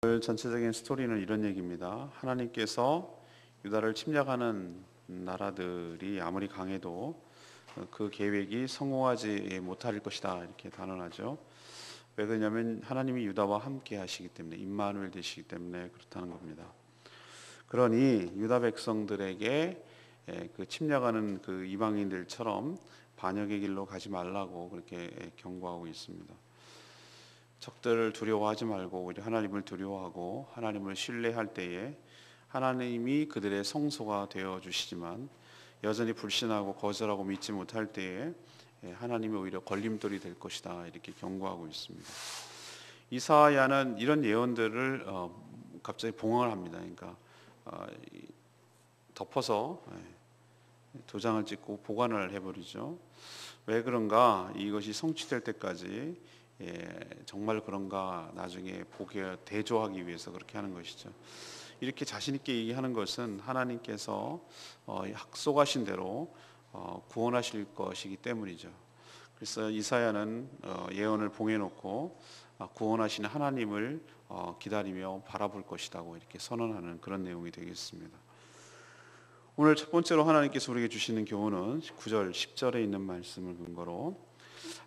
오늘 전체적인 스토리는 이런 얘기입니다. 하나님께서 유다를 침략하는 나라들이 아무리 강해도 그 계획이 성공하지 못할 것이다, 이렇게 단언하죠. 왜 그러냐면 하나님이 유다와 함께 하시기 때문에, 임마누엘 되시기 때문에 그렇다는 겁니다. 그러니 유다 백성들에게 그 침략하는 그 이방인들처럼 반역의 길로 가지 말라고 그렇게 경고하고 있습니다. 적들을 두려워하지 말고 오히려 하나님을 두려워하고 하나님을 신뢰할 때에 하나님이 그들의 성소가 되어 주시지만, 여전히 불신하고 거절하고 믿지 못할 때에 하나님이 오히려 걸림돌이 될 것이다, 이렇게 경고하고 있습니다. 이사야는 이런 예언들을 갑자기 봉황을 합니다. 그러니까 덮어서 도장을 찍고 보관을 해버리죠. 왜 그런가? 이것이 성취될 때까지 정말 그런가 나중에 보게 대조하기 위해서 그렇게 하는 것이죠. 이렇게 자신 있게 얘기하는 것은 하나님께서 약속하신 대로 구원하실 것이기 때문이죠. 그래서 이사야는 예언을 봉해놓고 구원하시는 하나님을 기다리며 바라볼 것이라고 이렇게 선언하는 그런 내용이 되겠습니다. 오늘 첫 번째로 하나님께서 우리에게 주시는 교훈은 9절 10절에 있는 말씀을 근거로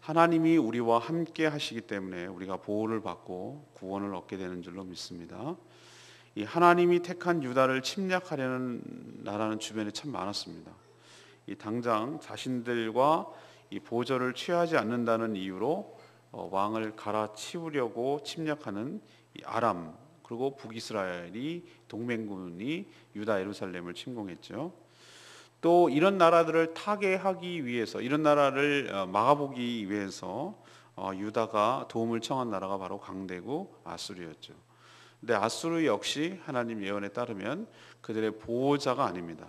하나님이 우리와 함께 하시기 때문에 우리가 보호를 받고 구원을 얻게 되는 줄로 믿습니다. 이 하나님이 택한 유다를 침략하려는 나라는 주변에 참 많았습니다. 이 당장 자신들과 이 보조를 취하지 않는다는 이유로 왕을 갈아치우려고 침략하는 이 아람, 그리고 북이스라엘이 동맹군이 유다 예루살렘을 침공했죠. 또 이런 나라들을 타개하기 위해서, 이런 나라를 막아보기 위해서 유다가 도움을 청한 나라가 바로 강대국 아수르였죠. 근데 아수르 역시 하나님 예언에 따르면 그들의 보호자가 아닙니다.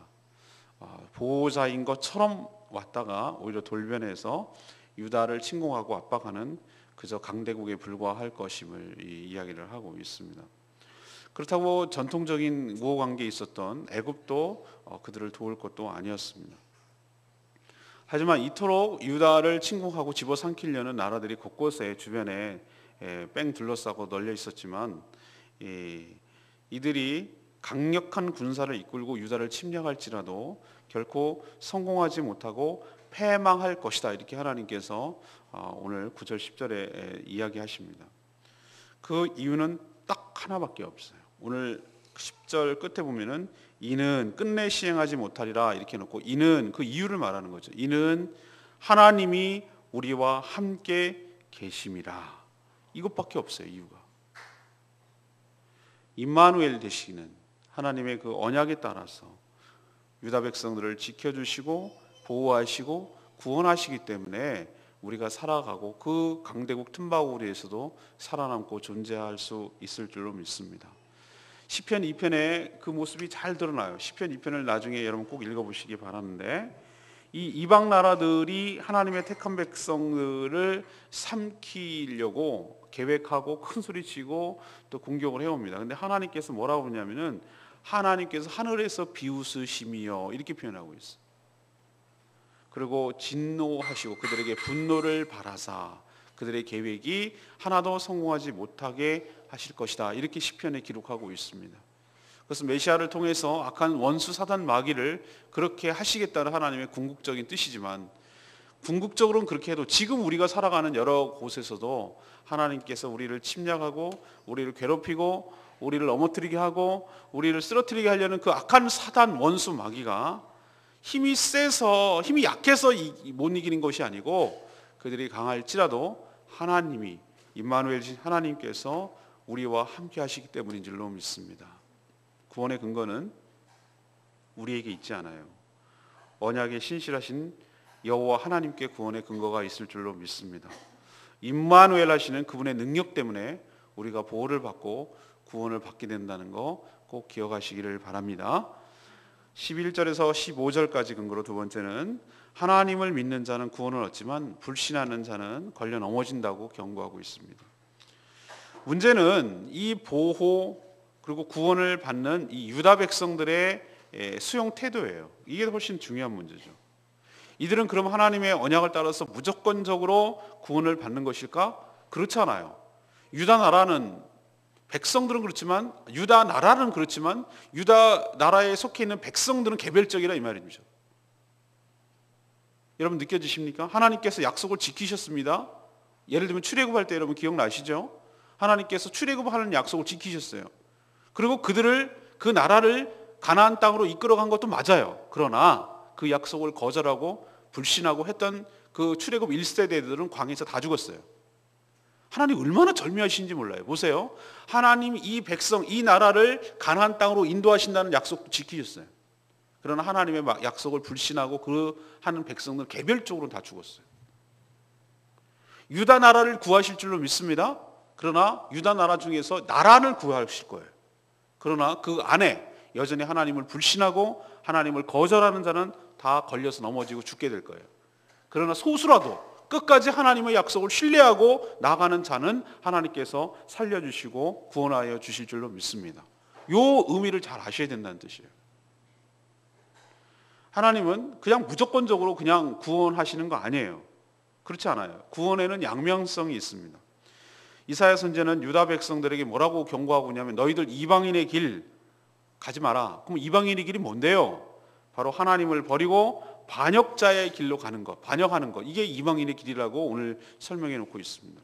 보호자인 것처럼 왔다가 오히려 돌변해서 유다를 침공하고 압박하는 그저 강대국에 불과할 것임을 이야기를 하고 있습니다. 그렇다고 전통적인 우호관계에 있었던 애굽도 그들을 도울 것도 아니었습니다. 하지만 이토록 유다를 침공하고 집어삼키려는 나라들이 곳곳에 주변에 뺑 둘러싸고 널려 있었지만, 이들이 강력한 군사를 이끌고 유다를 침략할지라도 결코 성공하지 못하고 패망할 것이다, 이렇게 하나님께서 오늘 9절 10절에 이야기하십니다. 그 이유는 딱 하나밖에 없어요. 오늘 10절 끝에 보면은 이는 끝내 시행하지 못하리라 이렇게 놓고, 이는 그 이유를 말하는 거죠. 이는 하나님이 우리와 함께 계심이라. 이것밖에 없어요. 이유가 임마누엘 되시는 하나님의 그 언약에 따라서 유다 백성들을 지켜주시고 보호하시고 구원하시기 때문에 우리가 살아가고 그 강대국 틈바구리에서도 살아남고 존재할 수 있을 줄로 믿습니다. 시편 2편에 그 모습이 잘 드러나요. 시편 2편을 나중에 여러분 꼭 읽어보시기 바라는데, 이 이방 나라들이 하나님의 택한 백성들을 삼키려고 계획하고 큰 소리치고 또 공격을 해옵니다. 근데 하나님께서 뭐라고 그러냐면은 하나님께서 하늘에서 비웃으심이여 이렇게 표현하고 있어요. 그리고 진노하시고 그들에게 분노를 바라사 그들의 계획이 하나도 성공하지 못하게 하실 것이다, 이렇게 시편에 기록하고 있습니다. 그래서 메시아를 통해서 악한 원수 사단 마귀를 그렇게 하시겠다는 하나님의 궁극적인 뜻이지만, 궁극적으로는 그렇게 해도 지금 우리가 살아가는 여러 곳에서도 하나님께서 우리를 침략하고 우리를 괴롭히고 우리를 넘어뜨리게 하고 우리를 쓰러뜨리게 하려는 그 악한 사단 원수 마귀가 힘이 세서, 힘이 약해서 못 이기는 것이 아니고, 그들이 강할지라도 하나님이, 임마누엘이신 하나님께서 우리와 함께 하시기 때문인 줄로 믿습니다. 구원의 근거는 우리에게 있지 않아요. 언약에 신실하신 여호와 하나님께 구원의 근거가 있을 줄로 믿습니다. 임마누엘 하시는 그분의 능력 때문에 우리가 보호를 받고 구원을 받게 된다는 거 꼭 기억하시기를 바랍니다. 11절에서 15절까지 근거로 두 번째는 하나님을 믿는 자는 구원을 얻지만 불신하는 자는 걸려 넘어진다고 경고하고 있습니다. 문제는 이 보호 그리고 구원을 받는 이 유다 백성들의 수용 태도예요. 이게 훨씬 중요한 문제죠. 이들은 그럼 하나님의 언약을 따라서 무조건적으로 구원을 받는 것일까? 그렇지 않아요. 유다 나라는 백성들은 그렇지만 유다 나라는 그렇지만 유다 나라에 속해 있는 백성들은 개별적이라 이 말입니다. 여러분 느껴지십니까? 하나님께서 약속을 지키셨습니다. 예를 들면 출애굽할 때 여러분 기억나시죠? 하나님께서 출애굽하는 약속을 지키셨어요. 그리고 그 나라를 가나안 땅으로 이끌어간 것도 맞아요. 그러나 그 약속을 거절하고 불신하고 했던 그 출애굽 1세대들은 광야에서 다 죽었어요. 하나님 얼마나 절묘하신지 몰라요. 보세요. 하나님 이 백성, 이 나라를 가나안 땅으로 인도하신다는 약속도 지키셨어요. 그러나 하나님의 약속을 불신하고 하는 백성들 개별적으로 다 죽었어요. 유다 나라를 구하실 줄로 믿습니다. 그러나 유다 나라 중에서 나라를 구하실 거예요. 그러나 그 안에 여전히 하나님을 불신하고 하나님을 거절하는 자는 다 걸려서 넘어지고 죽게 될 거예요. 그러나 소수라도 끝까지 하나님의 약속을 신뢰하고 나가는 자는 하나님께서 살려주시고 구원하여 주실 줄로 믿습니다. 이 의미를 잘 아셔야 된다는 뜻이에요. 하나님은 그냥 무조건적으로 그냥 구원하시는 거 아니에요. 그렇지 않아요. 구원에는 양면성이 있습니다. 이사야 선지자는 유다 백성들에게 뭐라고 경고하고 있냐면 너희들 이방인의 길 가지 마라. 그럼 이방인의 길이 뭔데요? 바로 하나님을 버리고 반역자의 길로 가는 것, 반역하는 것. 이게 이방인의 길이라고 오늘 설명해 놓고 있습니다.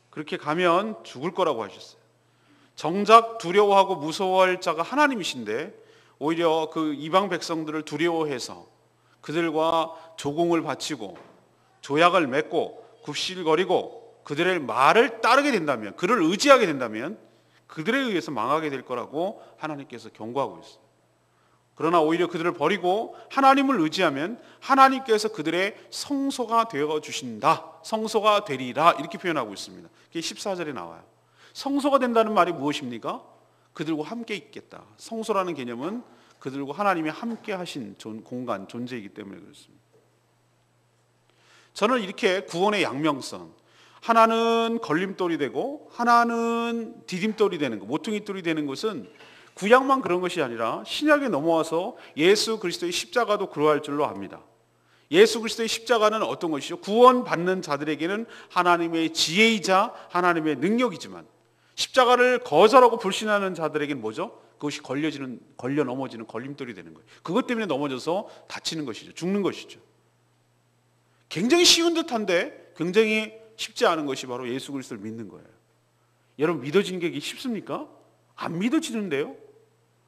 그렇게 가면 죽을 거라고 하셨어요. 정작 두려워하고 무서워할 자가 하나님이신데 오히려 그 이방 백성들을 두려워해서 그들과 조공을 바치고 조약을 맺고 굽실거리고 그들의 말을 따르게 된다면, 그를 의지하게 된다면 그들에 의해서 망하게 될 거라고 하나님께서 경고하고 있어요. 그러나 오히려 그들을 버리고 하나님을 의지하면 하나님께서 그들의 성소가 되어 주신다. 성소가 되리라. 이렇게 표현하고 있습니다. 그게 14절에 나와요. 성소가 된다는 말이 무엇입니까? 그들과 함께 있겠다. 성소라는 개념은 그들과 하나님이 함께 하신 공간, 존재이기 때문에 그렇습니다. 저는 이렇게 구원의 양명성, 하나는 걸림돌이 되고 하나는 디딤돌이 되는 것, 모퉁이돌이 되는 것은 구약만 그런 것이 아니라 신약에 넘어와서 예수 그리스도의 십자가도 그러할 줄로 압니다. 예수 그리스도의 십자가는 어떤 것이죠? 구원받는 자들에게는 하나님의 지혜이자 하나님의 능력이지만 십자가를 거절하고 불신하는 자들에게는 뭐죠? 그것이 걸려 넘어지는 걸림돌이 되는 거예요. 그것 때문에 넘어져서 다치는 것이죠. 죽는 것이죠. 굉장히 쉬운 듯한데 굉장히 쉽지 않은 것이 바로 예수 그리스도를 믿는 거예요. 여러분 믿어지는 게 쉽습니까? 안 믿어지는데요.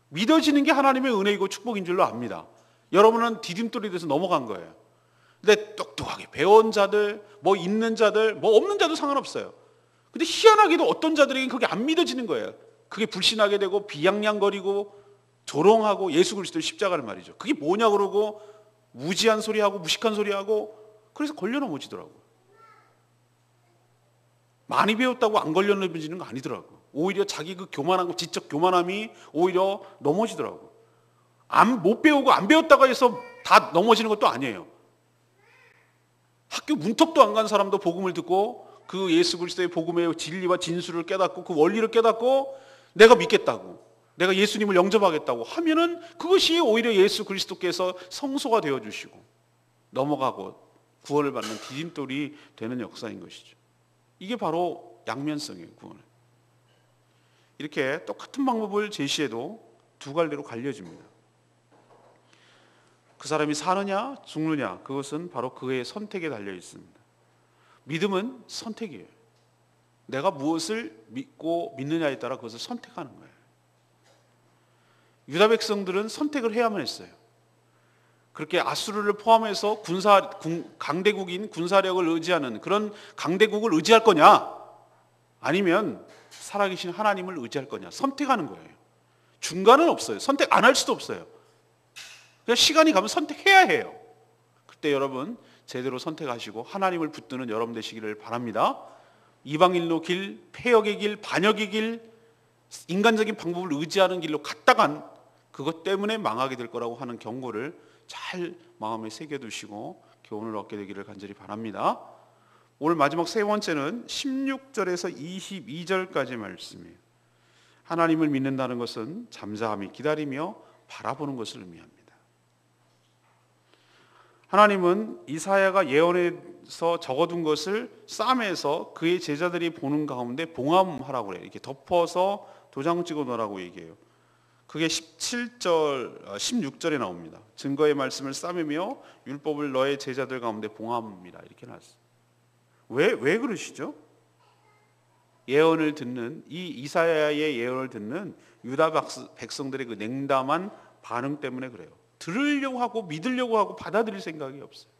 믿어지는 게 하나님의 은혜이고 축복인 줄로 압니다. 여러분은 디딤돌이 돼서 넘어간 거예요. 근데 똑똑하게 배운 자들, 뭐 있는 자들, 뭐 없는 자도 상관없어요. 근데 희한하게도 어떤 자들에게는 그게 안 믿어지는 거예요. 그게 불신하게 되고 비양양거리고 조롱하고 예수 그리스도의 십자가를 말이죠. 그게 뭐냐 그러고 무지한 소리하고 무식한 소리하고 그래서 걸려 넘어지더라고요. 많이 배웠다고 안 걸려 넘어지는 거 아니더라고요. 오히려 자기 그 교만한 지적 교만함이 오히려 넘어지더라고요. 못 배우고 안 배웠다고 해서 다 넘어지는 것도 아니에요. 학교 문턱도 안 간 사람도 복음을 듣고 그 예수 그리스도의 복음의 진리와 진수를 깨닫고 그 원리를 깨닫고 내가 믿겠다고, 내가 예수님을 영접하겠다고 하면은 그것이 오히려 예수 그리스도께서 성소가 되어 주시고 넘어가고 구원을 받는 디딤돌이 되는 역사인 것이죠. 이게 바로 양면성이에요. 구원은 이렇게 똑같은 방법을 제시해도 두 갈래로 갈려집니다. 그 사람이 사느냐 죽느냐 그것은 바로 그의 선택에 달려 있습니다. 믿음은 선택이에요. 내가 무엇을 믿고 믿느냐에 따라 그것을 선택하는 거예요. 유다 백성들은 선택을 해야만 했어요. 그렇게 아수르를 포함해서 강대국인 군사력을 의지하는 그런 강대국을 의지할 거냐 아니면 살아계신 하나님을 의지할 거냐 선택하는 거예요. 중간은 없어요. 선택 안 할 수도 없어요. 그냥 시간이 가면 선택해야 해요. 그때 여러분 제대로 선택하시고 하나님을 붙드는 여러분 되시기를 바랍니다. 이방인로 길, 폐역의 길, 반역의 길, 인간적인 방법을 의지하는 길로 갔다간 그것 때문에 망하게 될 거라고 하는 경고를 잘 마음에 새겨두시고 교훈을 얻게 되기를 간절히 바랍니다. 오늘 마지막 세 번째는 16절에서 22절까지 말씀이에요. 하나님을 믿는다는 것은 잠잠히 기다리며 바라보는 것을 의미합니다. 하나님은 이사야가 예언해서 적어둔 것을 쌈에서 그의 제자들이 보는 가운데 봉함하라고 그래요. 이렇게 덮어서 도장 찍어 놓으라고 얘기해요. 그게 17절, 16절에 나옵니다. 증거의 말씀을 싸매며 율법을 너의 제자들 가운데 봉함이라 이렇게 나왔어요. 왜 그러시죠? 예언을 듣는 이 이사야의 예언을 듣는 유다 백성들의 그 냉담한 반응 때문에 그래요. 들으려고 하고 믿으려고 하고 받아들일 생각이 없어요.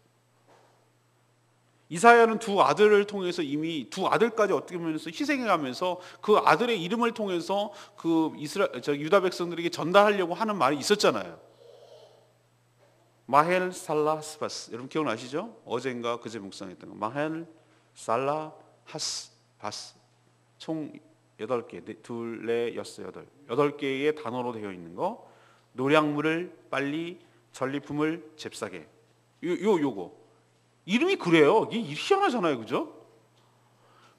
이사야는 두 아들을 통해서 이미 두 아들까지 어떻게 보면 희생해가면서 그 아들의 이름을 통해서 그 유다 백성들에게 전달하려고 하는 말이 있었잖아요. 마헬 살라 하스바스, 여러분 기억나시죠? 어젠가 그제 묵상했던 거. 마헬 살라 하스바스, 총 8개, 둘, 넷, 여섯, 여덟, 8개의 단어로 되어 있는 거. 노량물을 빨리, 전리품을 잽싸게. 요거 이름이 그래요. 이게 희한하잖아요, 그죠?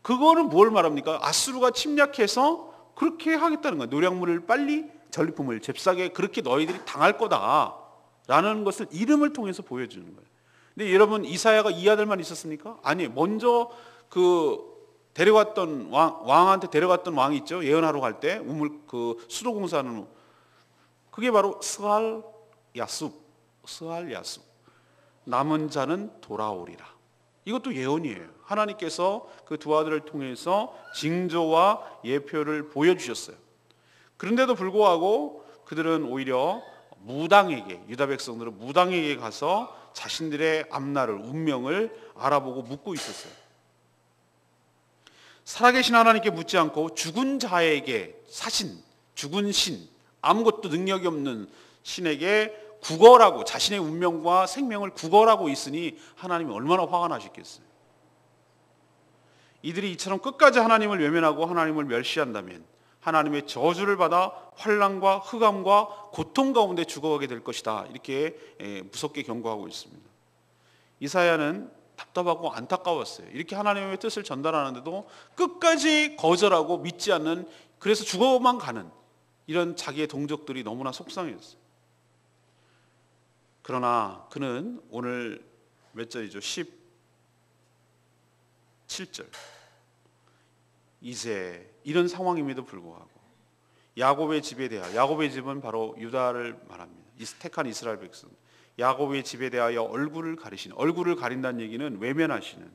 그거는 뭘 말합니까? 아수르가 침략해서 그렇게 하겠다는 거예요. 노량물을 빨리, 전리품을 잽싸게 그렇게 너희들이 당할 거다라는 것을 이름을 통해서 보여주는 거예요. 근데 여러분, 이사야가 이 아들만 있었습니까? 아니, 먼저 그 데려갔던 왕한테 데려갔던 왕이 있죠. 예언하러 갈 때 우물 그 수도 공사하는, 그게 바로 스알 야숲. 남은 자는 돌아오리라. 이것도 예언이에요. 하나님께서 그 두 아들을 통해서 징조와 예표를 보여주셨어요. 그런데도 불구하고 그들은 오히려 무당에게, 유다 백성들은 무당에게 가서 자신들의 앞날을, 운명을 알아보고 묻고 있었어요. 살아계신 하나님께 묻지 않고 죽은 자에게, 죽은 신, 아무것도 능력이 없는 신에게 구걸하고 자신의 운명과 생명을 구걸하고 있으니 하나님이 얼마나 화가 나셨겠어요. 이들이 이처럼 끝까지 하나님을 외면하고 하나님을 멸시한다면 하나님의 저주를 받아 환난과 흑암과 고통 가운데 죽어가게 될 것이다. 이렇게 무섭게 경고하고 있습니다. 이사야는 답답하고 안타까웠어요. 이렇게 하나님의 뜻을 전달하는데도 끝까지 거절하고 믿지 않는, 그래서 죽어만 가는 이런 자기의 동족들이 너무나 속상했어요. 그러나 그는 오늘 몇 절이죠? 17절. 이제 이런 상황임에도 불구하고 야곱의 집에 대하여, 야곱의 집은 바로 유다를 말합니다. 택한 이스라엘 백성. 야곱의 집에 대하여 얼굴을 가리시는, 얼굴을 가린다는 얘기는 외면하시는,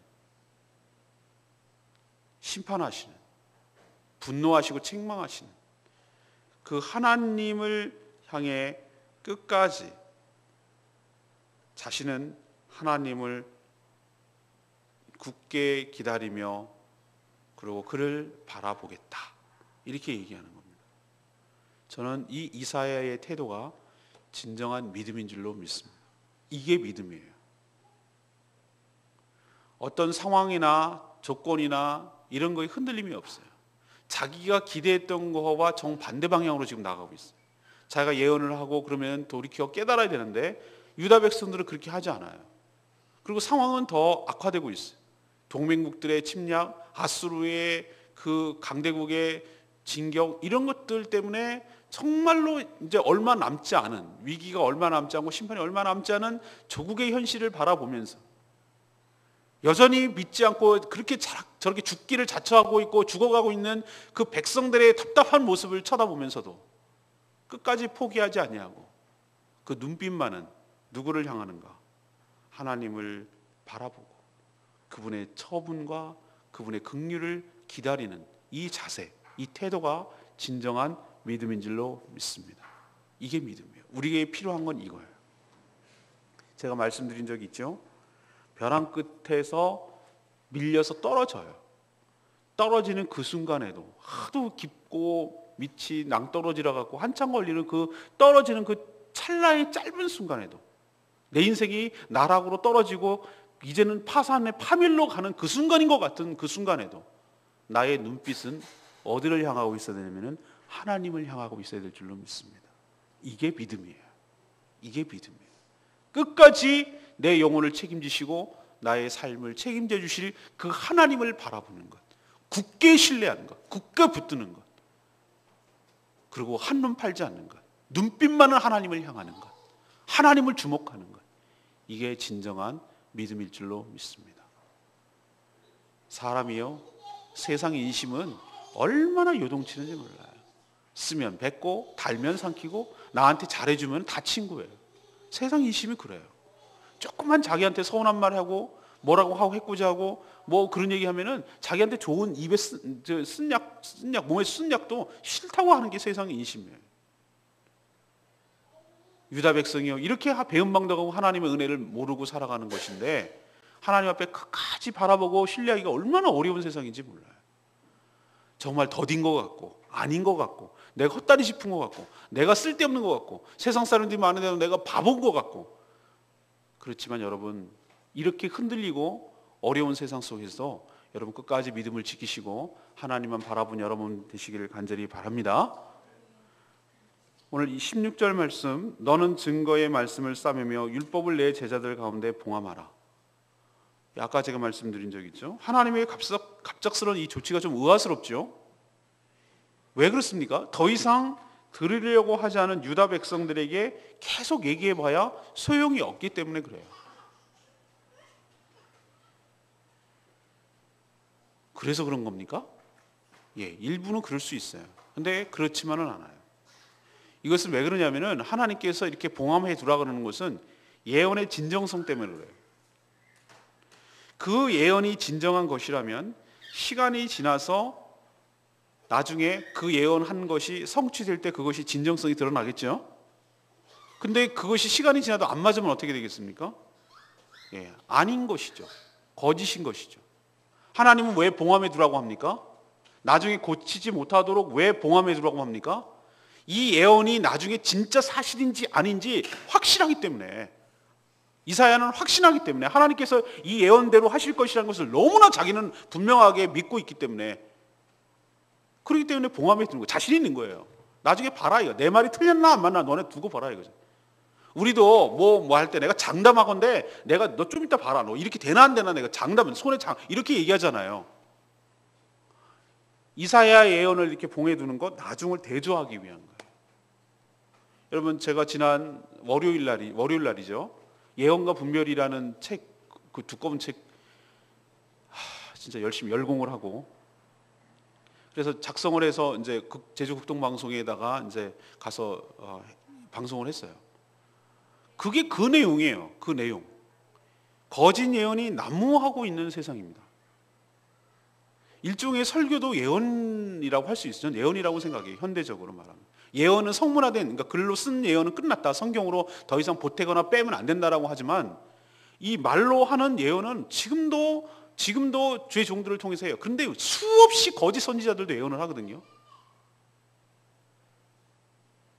심판하시는, 분노하시고 책망하시는 그 하나님을 향해 끝까지 자신은 하나님을 굳게 기다리며 그리고 그를 바라보겠다, 이렇게 얘기하는 겁니다. 저는 이 이사야의 태도가 진정한 믿음인 줄로 믿습니다. 이게 믿음이에요. 어떤 상황이나 조건이나 이런 거에 흔들림이 없어요. 자기가 기대했던 거와 정반대 방향으로 지금 나가고 있어요. 자기가 예언을 하고 그러면 돌이켜 깨달아야 되는데 유다 백성들은 그렇게 하지 않아요. 그리고 상황은 더 악화되고 있어요. 동맹국들의 침략, 아수르의 그 강대국의 진격, 이런 것들 때문에 정말로 이제 얼마 남지 않은, 위기가 얼마 남지 않고 심판이 얼마 남지 않은 조국의 현실을 바라보면서 여전히 믿지 않고 그렇게 저렇게 죽기를 자처하고 있고 죽어가고 있는 그 백성들의 답답한 모습을 쳐다보면서도 끝까지 포기하지 아니하고 그 눈빛만은 누구를 향하는가? 하나님을 바라보고 그분의 처분과 그분의 긍휼을 기다리는 이 자세, 이 태도가 진정한 믿음인 줄로 믿습니다. 이게 믿음이에요. 우리에게 필요한 건 이거예요. 제가 말씀드린 적이 있죠. 벼랑 끝에서 밀려서 떨어져요. 떨어지는 그 순간에도 하도 깊고 밑이 낭떠러지라 갖고 한참 걸리는 그 떨어지는 그 찰나의 짧은 순간에도, 내 인생이 나락으로 떨어지고 이제는 파산의 파멸로 가는 그 순간인 것 같은 그 순간에도 나의 눈빛은 어디를 향하고 있어야 되냐면 하나님을 향하고 있어야 될 줄로 믿습니다. 이게 믿음이에요. 이게 믿음이에요. 끝까지 내 영혼을 책임지시고 나의 삶을 책임져 주실 그 하나님을 바라보는 것, 굳게 신뢰하는 것, 굳게 붙드는 것, 그리고 한눈 팔지 않는 것, 눈빛만은 하나님을 향하는 것, 하나님을 주목하는 것, 이게 진정한 믿음일 줄로 믿습니다. 사람이요, 세상 인심은 얼마나 요동치는지 몰라요. 쓰면 뱉고 달면 삼키고 나한테 잘해주면 다 친구예요. 세상 인심이 그래요. 조금만 자기한테 서운한 말 하고 뭐라고 하고 해꾸자고 뭐 그런 얘기 하면은 자기한테 좋은 입에 쓴 약, 몸에 쓴 약도 싫다고 하는 게 세상의 인심이에요. 유다 백성이요, 이렇게 배은망덕하고 하나님의 은혜를 모르고 살아가는 것인데 하나님 앞에 끝까지 바라보고 신뢰하기가 얼마나 어려운 세상인지 몰라요. 정말 더딘 것 같고 아닌 것 같고 내가 헛다리 짚은 것 같고 내가 쓸데없는 것 같고 세상 사람들이 많은데도 내가 바본 것 같고. 그렇지만 여러분, 이렇게 흔들리고 어려운 세상 속에서 여러분 끝까지 믿음을 지키시고 하나님만 바라본 여러분 되시기를 간절히 바랍니다. 오늘 이 16절 말씀, 너는 증거의 말씀을 싸매며 율법을 내 제자들 가운데 봉함하라. 아까 제가 말씀드린 적 있죠. 하나님의 갑작스러운 이 조치가 좀 의아스럽죠. 왜 그렇습니까? 더 이상 들으려고 하지 않은 유다 백성들에게 계속 얘기해봐야 소용이 없기 때문에 그래요. 그래서 그런 겁니까? 예, 일부는 그럴 수 있어요. 근데 그렇지만은 않아요. 이것은 왜 그러냐면은 하나님께서 이렇게 봉함해 두라 그러는 것은 예언의 진정성 때문에 그래요. 그 예언이 진정한 것이라면 시간이 지나서 나중에 그 예언한 것이 성취될 때 그것이 진정성이 드러나겠죠. 근데 그것이 시간이 지나도 안 맞으면 어떻게 되겠습니까? 예, 아닌 것이죠. 거짓인 것이죠. 하나님은 왜 봉함해 두라고 합니까? 나중에 고치지 못하도록 왜 봉함해 두라고 합니까? 이 예언이 나중에 진짜 사실인지 아닌지 확실하기 때문에, 이사야는 확신하기 때문에 하나님께서 이 예언대로 하실 것이라는 것을 너무나 자기는 분명하게 믿고 있기 때문에, 그렇기 때문에 봉함해 두는 거예요. 자신 있는 거예요. 나중에 봐라 이거. 내 말이 틀렸나 안 맞나 너네 두고 봐라 이거죠. 우리도 뭐 할 때 내가 장담하건대 내가 너 좀 이따 봐라. 너 이렇게 되나 안 되나 내가 장담은 손에 이렇게 얘기하잖아요. 이사야 예언을 이렇게 봉해 두는 것 나중을 대조하기 위한 거예요. 여러분, 제가 지난 월요일 날이죠. 예언과 분별이라는 책, 그 두꺼운 책 진짜 열심히 열공을 하고, 그래서 작성을 해서 이제 제주국동방송에다가 이제 가서 방송을 했어요. 그게 그 내용이에요. 그 내용. 거짓 예언이 난무하고 있는 세상입니다. 일종의 설교도 예언이라고 할 수 있어요. 예언이라고 생각해요. 현대적으로 말하면. 예언은 성문화된, 그러니까 글로 쓴 예언은 끝났다. 성경으로 더 이상 보태거나 빼면 안 된다라고 하지만 이 말로 하는 예언은 지금도 주의 종들을 통해서 해요. 그런데 수없이 거짓 선지자들도 예언을 하거든요.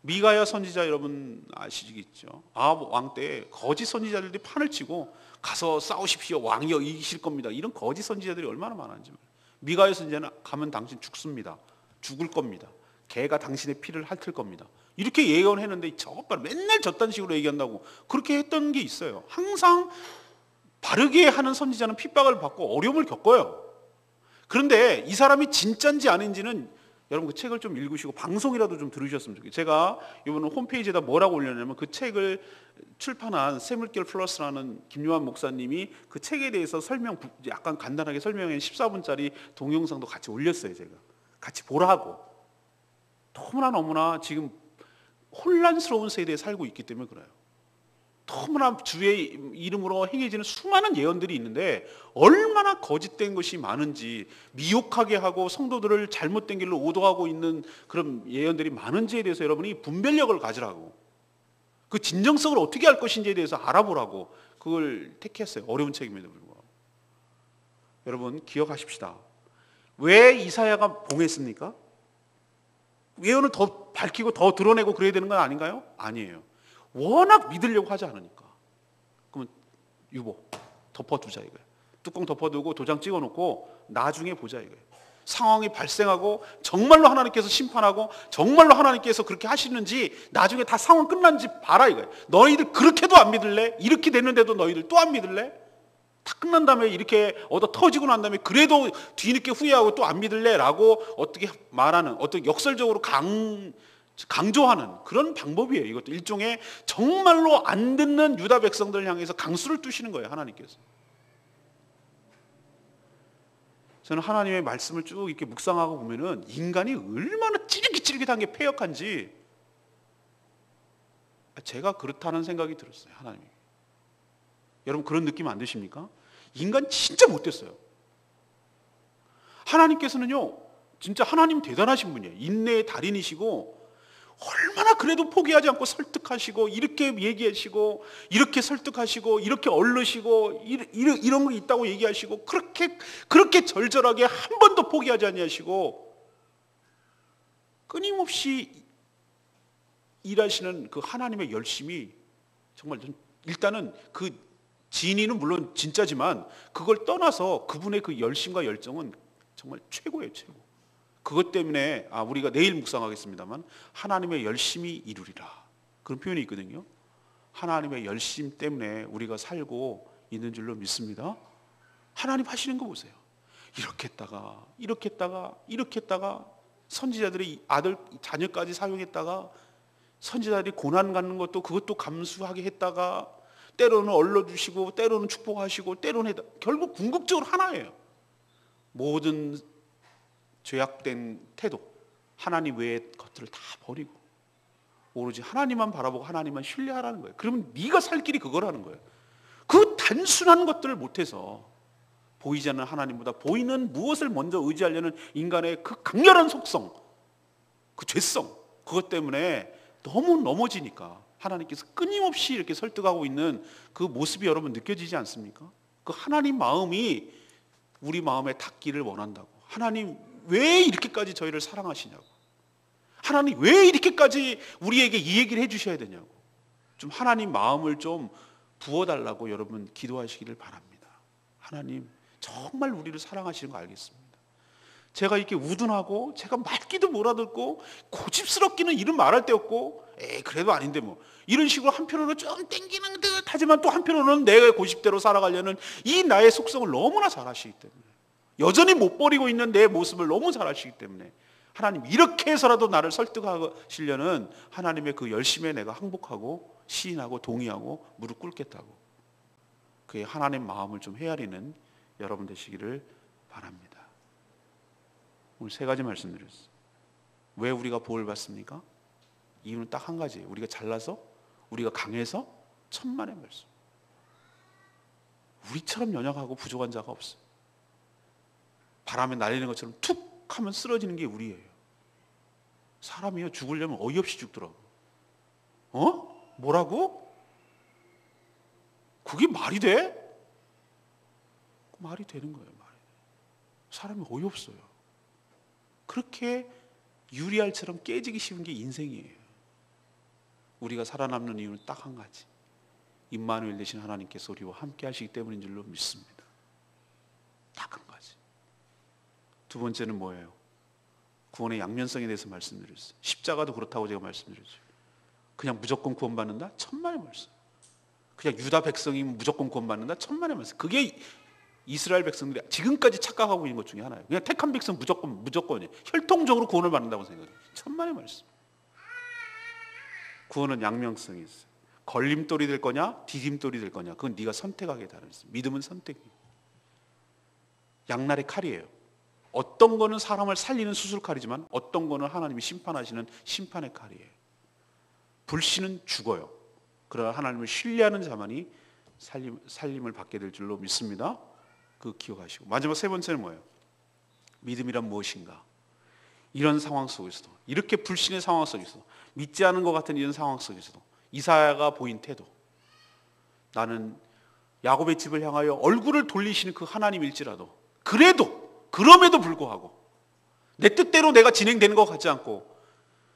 미가야 선지자 여러분 아시겠죠? 아합 왕 때 거짓 선지자들이 판을 치고 가서 싸우십시오. 왕이여 이기실 겁니다. 이런 거짓 선지자들이 얼마나 많았는지. 미가야 선지자는 가면 당신 죽습니다. 죽을 겁니다. 개가 당신의 피를 핥을 겁니다. 이렇게 예언했는데 저것 맨날 저딴 식으로 얘기한다고 그렇게 했던 게 있어요. 항상 바르게 하는 선지자는 핍박을 받고 어려움을 겪어요. 그런데 이 사람이 진짜인지 아닌지는 여러분 그 책을 좀 읽으시고 방송이라도 좀 들으셨으면 좋겠어요. 제가 이번에 홈페이지에다 뭐라고 올렸냐면 그 책을 출판한 샘물결 플러스라는 김요한 목사님이 그 책에 대해서 약간 간단하게 설명한 14분짜리 동영상도 같이 올렸어요. 제가 같이 보라고. 너무나 지금 혼란스러운 세대에 살고 있기 때문에 그래요. 너무나 주의 이름으로 행해지는 수많은 예언들이 있는데 얼마나 거짓된 것이 많은지, 미혹하게 하고 성도들을 잘못된 길로 오도하고 있는 그런 예언들이 많은지에 대해서 여러분이 분별력을 가지라고, 그 진정성을 어떻게 할 것인지에 대해서 알아보라고 그걸 택했어요. 어려운 책임에도 불구하고. 여러분 기억하십시다. 왜 이사야가 봉했습니까? 예언을 더 밝히고 더 드러내고 그래야 되는 건 아닌가요? 아니에요. 워낙 믿으려고 하지 않으니까. 그러면 유보 덮어두자 이거예요. 뚜껑 덮어두고 도장 찍어놓고 나중에 보자 이거예요. 상황이 발생하고 정말로 하나님께서 심판하고 정말로 하나님께서 그렇게 하시는지 나중에 다 상황 끝난지 봐라 이거예요. 너희들 그렇게도 안 믿을래? 이렇게 됐는데도 너희들 또 안 믿을래? 다 끝난 다음에 이렇게 얻어 터지고 난 다음에 그래도 뒤늦게 후회하고 또 안 믿을래? 라고 어떻게 말하는, 어떻게 역설적으로 강조하는 그런 방법이에요. 이것도 일종의 정말로 안 듣는 유다 백성들을 향해서 강수를 두시는 거예요, 하나님께서. 저는 하나님의 말씀을 쭉 이렇게 묵상하고 보면은 인간이 얼마나 찌릿찌릿한 게 패역한지 제가 그렇다는 생각이 들었어요, 하나님이. 여러분 그런 느낌 안 드십니까? 인간 진짜 못됐어요. 하나님께서는요, 진짜 하나님 대단하신 분이에요. 인내의 달인이시고 얼마나 그래도 포기하지 않고 설득하시고 이렇게 얘기하시고 이렇게 설득하시고 이렇게 얼르시고 이런 거 있다고 얘기하시고 그렇게 절절하게 한 번도 포기하지 아니하시고 끊임없이 일하시는 그 하나님의 열심이 정말 일단은 그 진리는 물론 진짜지만 그걸 떠나서 그분의 그 열심과 열정은 정말 최고예요, 최고. 그것 때문에 우리가 내일 묵상하겠습니다만 하나님의 열심히 이루리라 그런 표현이 있거든요. 하나님의 열심 때문에 우리가 살고 있는 줄로 믿습니다. 하나님 하시는 거 보세요. 이렇게 했다가 선지자들의 아들 자녀까지 사용했다가 선지자들이 고난 갖는 그것도 감수하게 했다가 때로는 얼러주시고 때로는 축복하시고 때로는 결국 궁극적으로 하나예요. 모든 죄악된 태도, 하나님 외의 것들을 다 버리고 오로지 하나님만 바라보고 하나님만 신뢰하라는 거예요. 그러면 네가 살 길이 그거라는 거예요. 그 단순한 것들을 못해서 보이지 않는 하나님보다 보이는 무엇을 먼저 의지하려는 인간의 그 강렬한 속성, 그 죄성, 그것 때문에 너무 넘어지니까 하나님께서 끊임없이 이렇게 설득하고 있는 그 모습이 여러분 느껴지지 않습니까? 그 하나님 마음이 우리 마음에 닿기를 원한다고. 하나님 왜 이렇게까지 저희를 사랑하시냐고. 하나님 왜 이렇게까지 우리에게 이 얘기를 해주셔야 되냐고. 좀 하나님 마음을 좀 부어달라고 여러분 기도하시기를 바랍니다. 하나님 정말 우리를 사랑하시는 거 알겠습니다. 제가 이렇게 우둔하고 제가 말귀도 못 알아듣고 고집스럽기는 이름 말할 데 없고 그래도 아닌데 뭐 이런 식으로 한편으로는 좀 땡기는 듯 하지만 또 한편으로는 내 고집대로 살아가려는 이 나의 속성을 너무나 잘 아시기 때문에 여전히 못 버리고 있는 내 모습을 너무 잘 아시기 때문에 하나님 이렇게 해서라도 나를 설득하시려는 하나님의 그 열심에 내가 항복하고 시인하고 동의하고 무릎 꿇겠다고 그의 하나님 마음을 좀 헤아리는 여러분 되시기를 바랍니다. 오늘 세 가지 말씀드렸어요. 왜 우리가 복을 받습니까? 이유는 딱 한 가지예요. 우리가 잘나서 우리가 강해서 천만의 말씀. 우리처럼 연약하고 부족한 자가 없어요. 바람에 날리는 것처럼 툭 하면 쓰러지는 게 우리예요. 사람이요 죽으려면 어이없이 죽더라고. 뭐라고? 그게 말이 돼? 말이 되는 거예요. 말이. 사람이 어이없어요. 그렇게 유리알처럼 깨지기 쉬운 게 인생이에요. 우리가 살아남는 이유는 딱 한 가지. 임마누엘 되신 하나님께서 우리와 함께 하시기 때문인 줄로 믿습니다. 딱 한 가지. 두 번째는 뭐예요? 구원의 양면성에 대해서 말씀드렸어요. 십자가도 그렇다고 제가 말씀드렸죠. 그냥 무조건 구원받는다? 천만의 말씀. 그냥 유다 백성이면 무조건 구원받는다? 천만의 말씀. 그게 이스라엘 백성들이 지금까지 착각하고 있는 것 중에 하나예요. 그냥 택한 백성 무조건이에요. 혈통적으로 구원을 받는다고 생각해요. 천만의 말씀. 구원은 양면성이 있어요. 걸림돌이 될 거냐 디딤돌이 될 거냐 그건 네가 선택하기에 달려있어요. 믿음은 선택이에요. 양날의 칼이에요. 어떤 거는 사람을 살리는 수술칼이지만 어떤 거는 하나님이 심판하시는 심판의 칼이에요. 불신은 죽어요. 그러나 하나님을 신뢰하는 자만이 살림을 받게 될 줄로 믿습니다. 그 기억하시고 마지막 세 번째는 뭐예요? 믿음이란 무엇인가? 이런 상황 속에서도 이렇게 불신의 상황 속에서도 믿지 않은 것 같은 이런 상황 속에서도 이사야가 보인 태도 나는 야곱의 집을 향하여 얼굴을 돌리시는 그 하나님일지라도 그럼에도 불구하고 내 뜻대로 내가 진행되는 것 같지 않고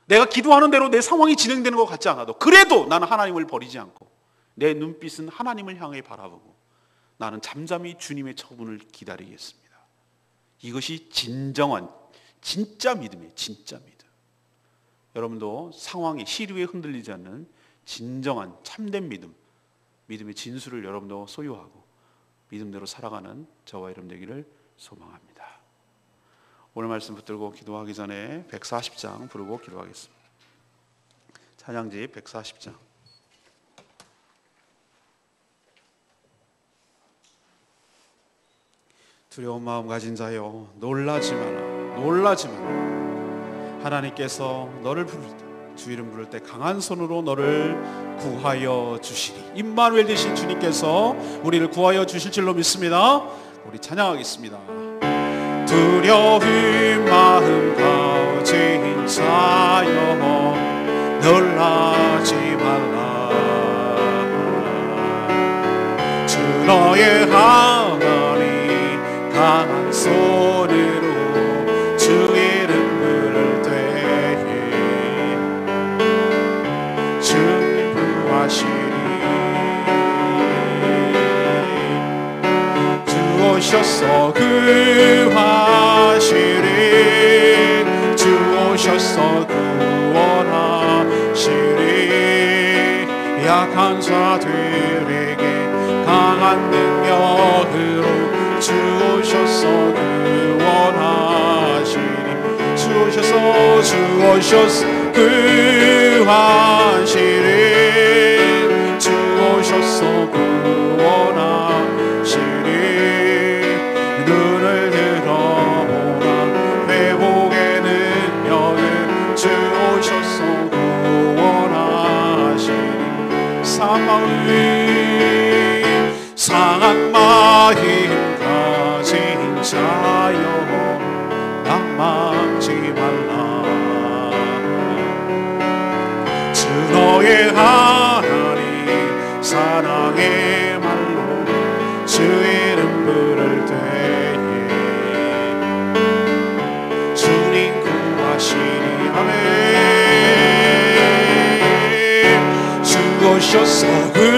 내가 기도하는 대로 내 상황이 진행되는 것 같지 않아도 그래도 나는 하나님을 버리지 않고 내 눈빛은 하나님을 향해 바라보고 나는 잠잠히 주님의 처분을 기다리겠습니다. 이것이 진정한 진짜 믿음이에요. 진짜 믿음. 여러분도 상황이 시류에 흔들리지 않는 진정한 참된 믿음의 진수를 여러분도 소유하고 믿음대로 살아가는 저와 여러분 되기를 소망합니다. 오늘 말씀 붙들고 기도하기 전에 140장 부르고 기도하겠습니다. 찬양지 140장. 두려운 마음 가진 자여, 놀라지 마라, 놀라지 마라. 하나님께서 너를 부를 때, 주 이름 부를 때 강한 손으로 너를 구하여 주시리. 임마누엘 되신 주님께서 우리를 구하여 주실 줄로 믿습니다. 우리 찬양하겠습니다. 두려운 마음 가진 자여, 놀라지 말라. 주 너의 하나님 강한 손으로 주 이름 부를 때에 주님 구하시리. 주 오셔서 구하시리. 주 오셔서 구원하시리. 약한 자들에게 강한 능력으로 주 오셔서 구원하시리. 주 오셔서 구하시리. 주 오셔서 구원하시리. 눈을 들어보라. 회복의 능력을 주 오셔서 구원하시리. 상한 마음 가진 자여, 낙망치 말라. 주 너의 하나님 사랑의 말로 주 이름 부를 때에 주님 구하시리. 아멘. 주 오셔서 구하시리.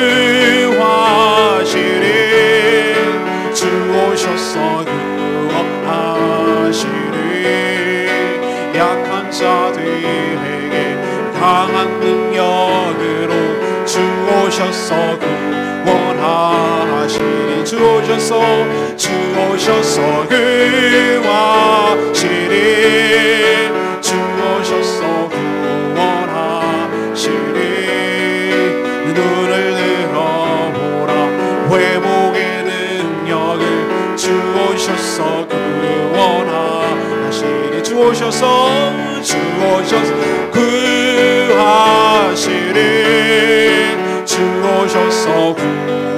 주 오셔서 구원하시리. 약한 자들에게 강한 능력으로 주 오셔서 구원하시리. 주 오셔서 구하시리. 주 오셔서 구원하시리. 눈을 들어보라. 회복의 능력을 주 오셔서 구원하시리. 주 오셔서 구하시리. 주 오셔서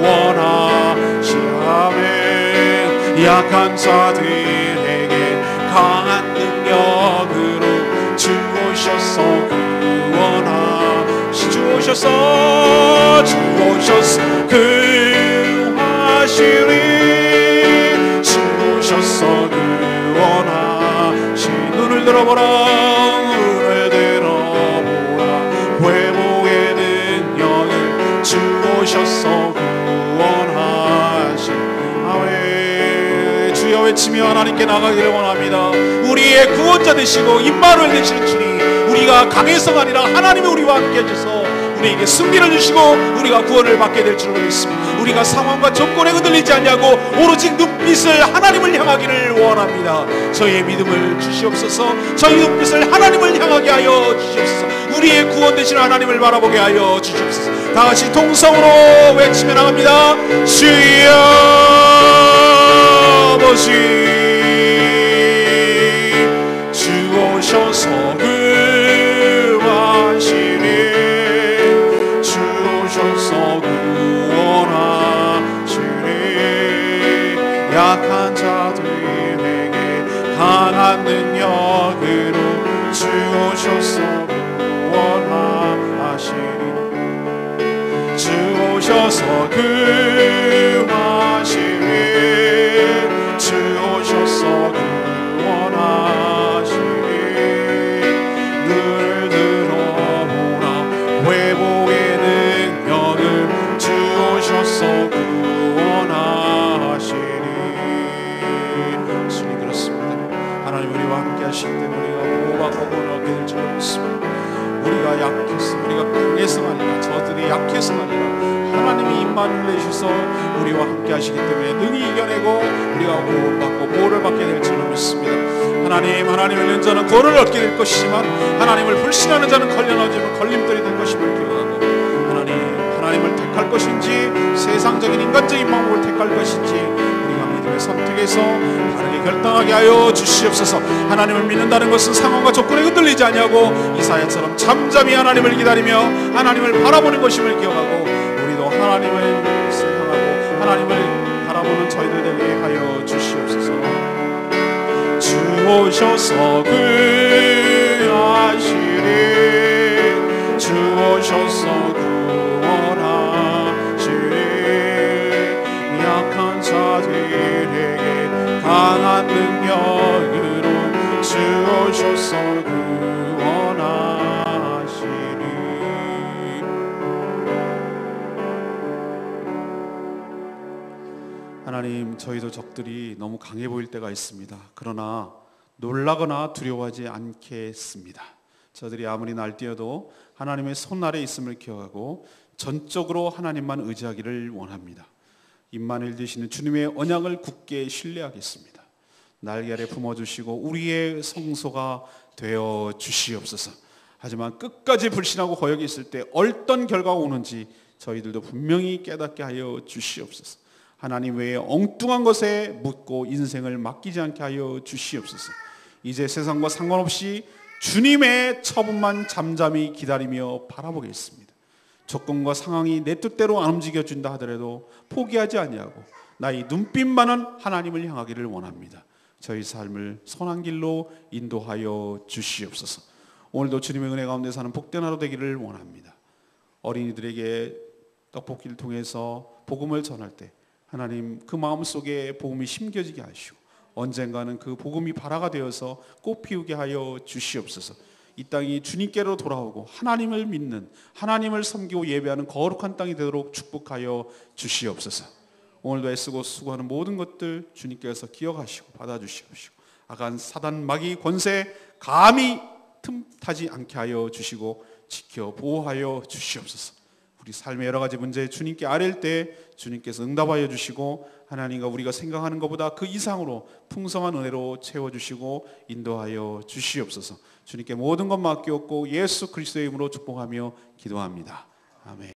구원하시리. 약한 자들에게 강한 능력으로 주 오셔서 구원하시리. 주 오셔서 구하시리. 주 오셔서 구원하시리. 눈을 들어보라. 회복의 능력을 주 오셔서 구원하시리. 아멘. 주여 외치며 하나님께 나가기를 원합니다. 우리의 구원자 되시고 임마누엘 되시는 주님, 우리가 강해서가 아니라 하나님이 우리와 함께 하셔서 우리에게 승리를 주시고 우리가 구원을 받게 될 줄로 믿습니다. 우리가 상황과 조건에 흔들리지 않냐고 오로지 눈빛을 하나님을 향하기를 원합니다. 저희의 믿음을 주시옵소서. 저희 눈빛을 하나님을 향하게 하여 주시옵소서. 우리의 구원 되시는 하나님을 바라보게 하여 주시옵소서. 다같이 통성으로 외치며 나갑니다. 주여 아버지, 주 오셔서 구하시리. 주 오셔서 구원하시리. 약한 자들에게 강한 능력으로 주 오셔서 구원하시리. 주 오셔서 구하시리. 주 오셔서 구원하시리. 눈을 들어보라. 회복의 능력을 주 오셔서 구원하시리. 주님 그렇습니다. 하나님 우리와 함께 하실 때 우리가 보호받고 구원하게 될 줄 믿습니다. 우리가 약해서, 우리가 강해서가 아니라 저들이 약해서가 아니라 하나님이 임만을 내주셔서 우리와 함께 하시기 때문에 능히 이겨내고 우리가 구원받고 보호를 받게 될 줄로 믿습니다. 하나님을 믿는 자는 구원을 얻게 될 것이지만 하나님을 불신하는 자는 걸려나오지만 걸림돌이 될 것임을 기억하고, 하나님을 택할 것인지 세상적인 인간적인 방법을 택할 것인지 우리가 믿음의 선택에서 바르게 결단하게 하여 주시옵소서. 하나님을 믿는다는 것은 상황과 조건에 흔들리지 아니하고 이사야처럼 잠잠히 하나님을 기다리며 하나님을 바라보는 것임을 기억하고, 우리도 하나님을 생각하고 하나님을 바라보는 저희들 되게 하여 주시옵소서. 주 오셔서 구하시리, 주 오셔서 구원하시리, 약한 자들에게 강한 능력으로 주 오셔서 구원하시리. 하나님, 저희도 적들이 너무 강해 보일 때가 있습니다. 그러나 놀라거나 두려워하지 않겠습니다. 저들이 아무리 날뛰어도 하나님의 손 아래 있음을 기억하고 전적으로 하나님만 의지하기를 원합니다. 임마누엘 되시는 주님의 언약을 굳게 신뢰하겠습니다. 날개 아래 품어주시고 우리의 성소가 되어 주시옵소서. 하지만 끝까지 불신하고 거역이 있을 때 어떤 결과가 오는지 저희들도 분명히 깨닫게 하여 주시옵소서. 하나님 외에 엉뚱한 것에 묻고 인생을 맡기지 않게 하여 주시옵소서. 이제 세상과 상관없이 주님의 처분만 잠잠히 기다리며 바라보겠습니다. 조건과 상황이 내 뜻대로 안 움직여준다 하더라도 포기하지 아니하고 나의 눈빛만은 하나님을 향하기를 원합니다. 저희 삶을 선한 길로 인도하여 주시옵소서. 오늘도 주님의 은혜 가운데 사는 복된 하루 되기를 원합니다. 어린이들에게 떡볶이를 통해서 복음을 전할 때 하나님 그 마음속에 복음이 심겨지게 하시고 언젠가는 그 복음이 발화가 되어서 꽃 피우게 하여 주시옵소서. 이 땅이 주님께로 돌아오고 하나님을 믿는, 하나님을 섬기고 예배하는 거룩한 땅이 되도록 축복하여 주시옵소서. 오늘도 애쓰고 수고하는 모든 것들 주님께서 기억하시고 받아주시옵시고 악한 사단 마귀 권세 감히 틈타지 않게 하여 주시고 지켜 보호하여 주시옵소서. 우리 삶의 여러 가지 문제에 주님께 아뢰일 때 주님께서 응답하여 주시고 하나님과 우리가 생각하는 것보다 그 이상으로 풍성한 은혜로 채워주시고 인도하여 주시옵소서. 주님께 모든 것 맡기옵고 예수 그리스도의 이름으로 축복하며 기도합니다. 아멘.